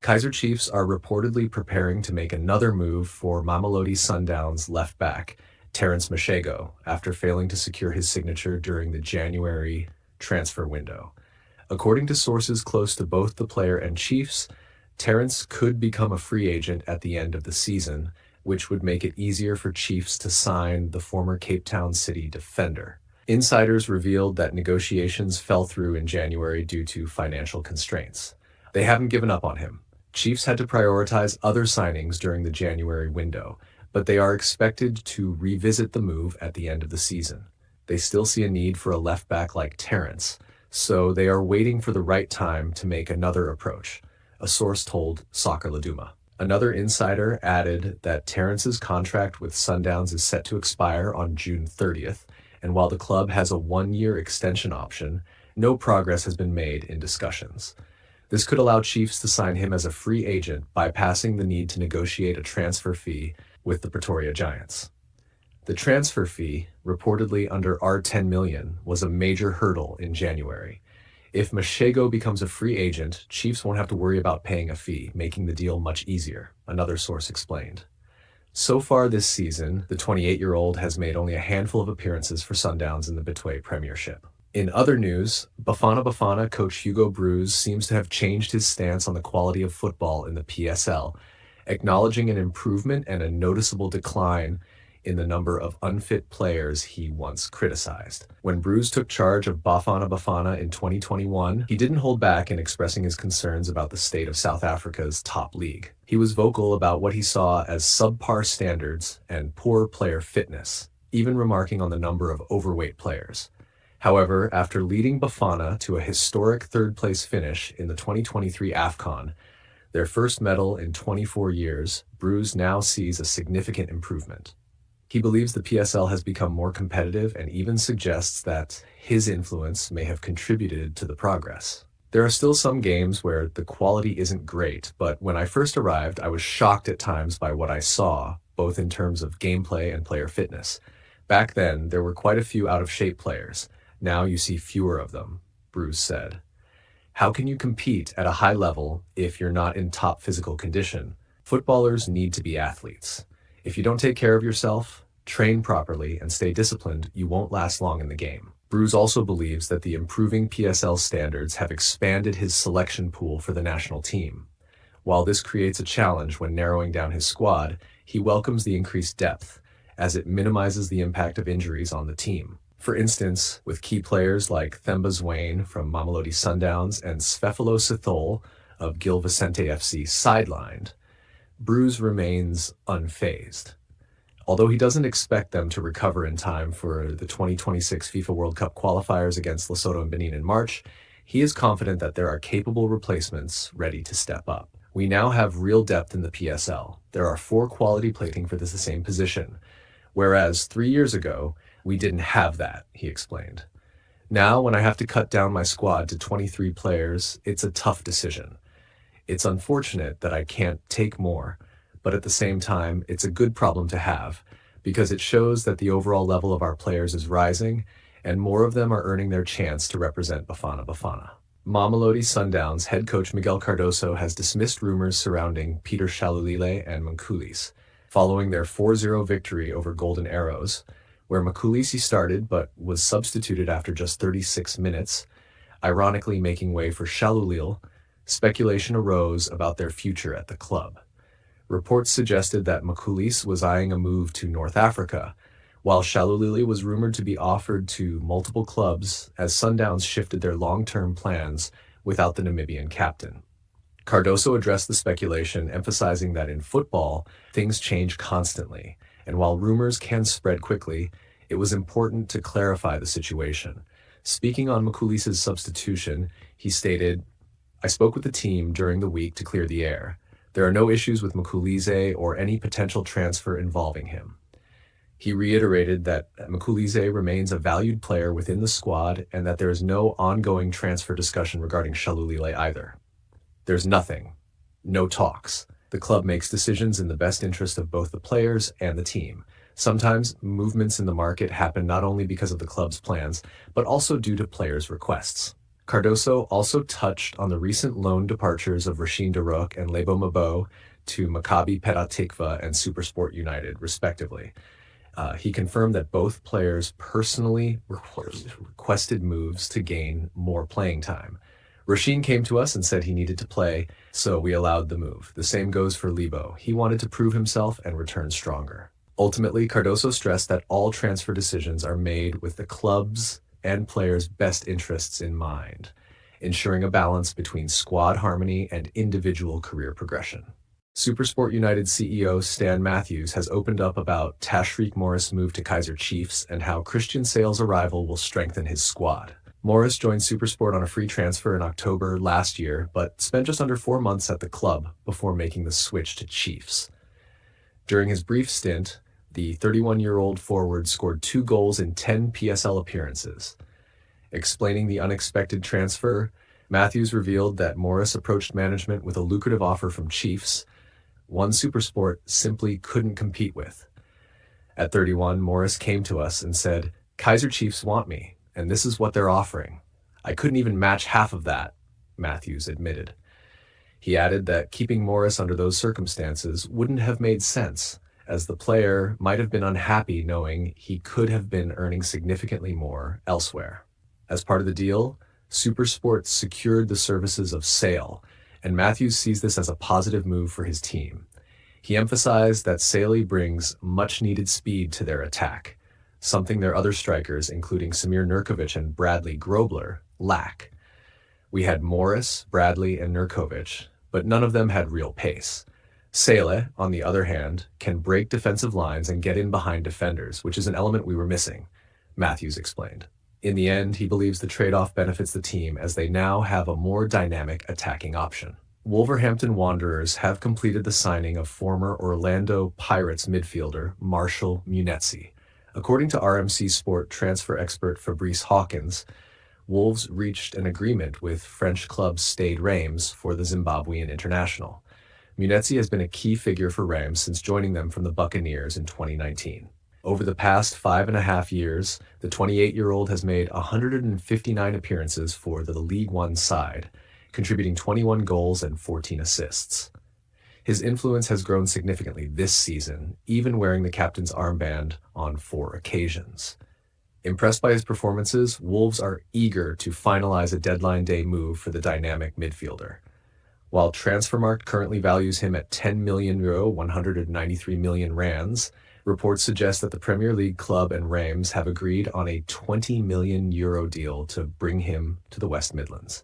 Chiefs are reportedly preparing to make another move for Mamelodi Sundowns left back, Terence Mcho, after failing to secure his signature during the January transfer window. According to sources close to both the player and Chiefs, Terence could become a free agent at the end of the season, which would make it easier for Chiefs to sign the former Cape Town City defender. Insiders revealed that negotiations fell through in January due to financial constraints. They haven't given up on him. Chiefs had to prioritize other signings during the January window, but they are expected to revisit the move at the end of the season. They still see a need for a left back like Terence, so they are waiting for the right time to make another approach, a source told Soccer Laduma. Another insider added that Terence's contract with Sundowns is set to expire on June 30th, and while the club has a one-year extension option, no progress has been made in discussions. This could allow Chiefs to sign him as a free agent, bypassing the need to negotiate a transfer fee with the Pretoria Giants. The transfer fee, reportedly under R10 million, was a major hurdle in January. If Mcho becomes a free agent, Chiefs won't have to worry about paying a fee, making the deal much easier, another source explained. So far this season, the 28-year-old has made only a handful of appearances for Sundowns in the Betway-Premiership. In other news, Bafana coach Hugo Broos seems to have changed his stance on the quality of football in the PSL, acknowledging an improvement and a noticeable decline in the number of unfit players he once criticized. When Broos took charge of Bafana in 2021, he didn't hold back in expressing his concerns about the state of South Africa's top league. He was vocal about what he saw as subpar standards and poor player fitness, even remarking on the number of overweight players. However, after leading Bafana to a historic third-place finish in the 2023 AFCON, their first medal in 24 years, Broos now sees a significant improvement. He believes the PSL has become more competitive and even suggests that his influence may have contributed to the progress. There are still some games where the quality isn't great, but when I first arrived, I was shocked at times by what I saw, both in terms of gameplay and player fitness. Back then, there were quite a few out-of-shape players. Now you see fewer of them, Broos said. How can you compete at a high level if you're not in top physical condition? Footballers need to be athletes. If you don't take care of yourself, train properly, and stay disciplined, you won't last long in the game. Broos also believes that the improving PSL standards have expanded his selection pool for the national team. While this creates a challenge when narrowing down his squad, he welcomes the increased depth, as it minimizes the impact of injuries on the team. For instance, with key players like Themba Zwane from Mamelodi Sundowns and Sfefolo Sithole of Gil Vicente FC sidelined, Broos remains unfazed. Although he doesn't expect them to recover in time for the 2026 FIFA World Cup qualifiers against Lesotho and Benin in March, he is confident that there are capable replacements ready to step up. We now have real depth in the PSL. There are 4 quality players for the same position, whereas 3 years ago, we didn't have that, he explained. Now, when I have to cut down my squad to 23 players, it's a tough decision. It's unfortunate that I can't take more, but at the same time, it's a good problem to have, because it shows that the overall level of our players is rising, and more of them are earning their chance to represent Bafana. Mamelodi Sundowns head coach Miguel Cardoso has dismissed rumors surrounding Peter Shalulile and Mcho, following their 4-0 victory over Golden Arrows, where Mcho started but was substituted after just 36 minutes, ironically making way for Shalulile. Speculation arose about their future at the club. Reports suggested that Mcho was eyeing a move to North Africa, while Shalulile was rumored to be offered to multiple clubs as Sundowns shifted their long-term plans without the Namibian captain. Cardoso addressed the speculation, emphasizing that in football, things change constantly, and while rumors can spread quickly, it was important to clarify the situation. Speaking on Mcho's substitution, he stated, "I spoke with the team during the week to clear the air. There are no issues with Mcho or any potential transfer involving him." He reiterated that Mcho remains a valued player within the squad and that there is no ongoing transfer discussion regarding Shalulile either. There's nothing. No talks. The club makes decisions in the best interest of both the players and the team. Sometimes movements in the market happen not only because of the club's plans, but also due to players' requests. Cardoso also touched on the recent loan departures of Rashin Daruk and Lebo Mabo to Maccabi Petah Tikva and SuperSport United, respectively. He confirmed that both players personally requested moves to gain more playing time. Rashin came to us and said he needed to play, so we allowed the move. The same goes for Lebo. He wanted to prove himself and return stronger. Ultimately, Cardoso stressed that all transfer decisions are made with the club's and players' best interests in mind, ensuring a balance between squad harmony and individual career progression. SuperSport United CEO Stan Matthews has opened up about Tashreeq Morris' move to Kaizer Chiefs and how Christian Sale's arrival will strengthen his squad. Morris joined SuperSport on a free transfer in October last year, but spent just under 4 months at the club before making the switch to Chiefs. During his brief stint, the 31-year-old forward scored 2 goals in 10 PSL appearances. Explaining the unexpected transfer, Matthews revealed that Morris approached management with a lucrative offer from Chiefs, one SuperSport simply couldn't compete with. At 31, Morris came to us and said, "Kaizer Chiefs want me, and this is what they're offering. I couldn't even match half of that," Matthews admitted. He added that keeping Morris under those circumstances wouldn't have made sense, as the player might have been unhappy knowing he could have been earning significantly more elsewhere. As part of the deal, SuperSport secured the services of Sale, and Matthews sees this as a positive move for his team. He emphasized that Sale brings much-needed speed to their attack, something their other strikers, including Samir Nurkovic and Bradley Grobler, lack. We had Morris, Bradley, and Nurkovic, but none of them had real pace. Sale, on the other hand, can break defensive lines and get in behind defenders, which is an element we were missing, Matthews explained. In the end, he believes the trade-off benefits the team as they now have a more dynamic attacking option. Wolverhampton Wanderers have completed the signing of former Orlando Pirates midfielder Marshall Munetsi. According to RMC Sport transfer expert Fabrice Hawkins, Wolves reached an agreement with French club Stade Reims for the Zimbabwean international. Munetsi has been a key figure for Reims since joining them from the Buccaneers in 2019. Over the past 5.5 years, the 28-year-old has made 159 appearances for the League One side, contributing 21 goals and 14 assists. His influence has grown significantly this season, even wearing the captain's armband on 4 occasions. Impressed by his performances, Wolves are eager to finalize a deadline day move for the dynamic midfielder. While Transfermarkt currently values him at €10 million, 193 million rands, reports suggest that the Premier League club and Reims have agreed on a €20 million deal to bring him to the West Midlands.